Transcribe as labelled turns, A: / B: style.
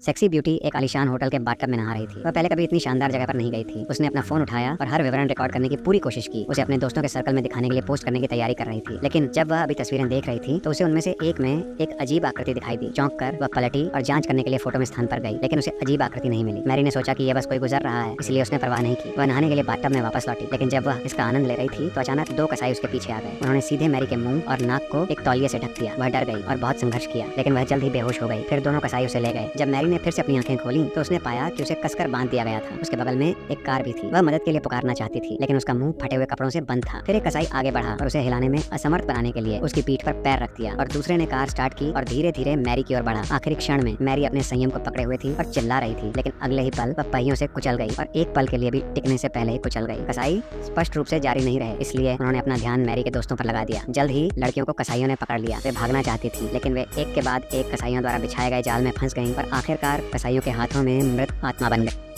A: Sexy beauty एक आलीशान hotel के बाथटब में नहा रही थी। वह पहले कभी इतनी शानदार जगह पर नहीं गई थी। उसने अपना फोन उठाया और हर विवरण रिकॉर्ड करने की पूरी कोशिश की। उसे अपने दोस्तों के सर्कल में दिखाने के लिए पोस्ट करने की तैयारी कर रही थी। लेकिन जब वह अभी तस्वीरें देख रही थी तो उसे उनमें से एक में एक अजीब आकृति दिखाई दी। चौंक कर वह पलटी और जांच करने के लिए फोटो में स्थान पर गई, लेकिन उसे अजीब आकृति नहीं मिली। मैरी ने सोचा कि यह बस कोई गुजर रहा है, इसलिए उसने परवाह नहीं की। वह नहाने के लिए बाथटब में वापस लौटी, लेकिन जब वह इसका आनंद ले रही थी तो अचानक दो कसाई उसके पीछे आ गए। उन्होंने सीधे मैरी के मुंह और नाक को एक तौलिए से ढक दिया। वह डर गई और बहुत संघर्ष किया, लेकिन वह जल्द ही बेहोश हो गई। फिर दोनों कसाई उसे ले गए। जब मैरी ने फिर से अपनी आंखें खोली तो उसने पाया कि उसे कसकर बांध दिया गया था। उसके बगल में एक कार भी थी। वह मदद के लिए पुकारना चाहती थी, लेकिन उसका मुंह फटे हुए कपड़ों से बंद था। फिर एक कसाई आगे बढ़ा और उसे हिलाने में असमर्थ बनाने के लिए उसकी पीठ पर पैर रख दिया और दूसरे ने कार स्टार्ट की और धीरे धीरे मैरी की ओर बढ़ा। आखिरी क्षण में मैरी अपने संयम को पकड़े हुए थी और चिल्ला रही थी, लेकिन अगले ही पल वह पहियों से कुचल गई और एक पल के लिए भी टिकने से पहले ही कुचल गई। कसाई स्पष्ट रूप से जारी नहीं रहे, इसलिए उन्होंने अपना ध्यान मैरी के दोस्तों पर लगा दिया। जल्द ही लड़कियों को कसाईयों ने पकड़ लिया। वे भागना चाहती थी, लेकिन वे एक के बाद एक कसाईयों द्वारा बिछाए गए जाल में फंस गईं और आखिरकार कसाईयों के हाथों में मृत आत्मा बन गई।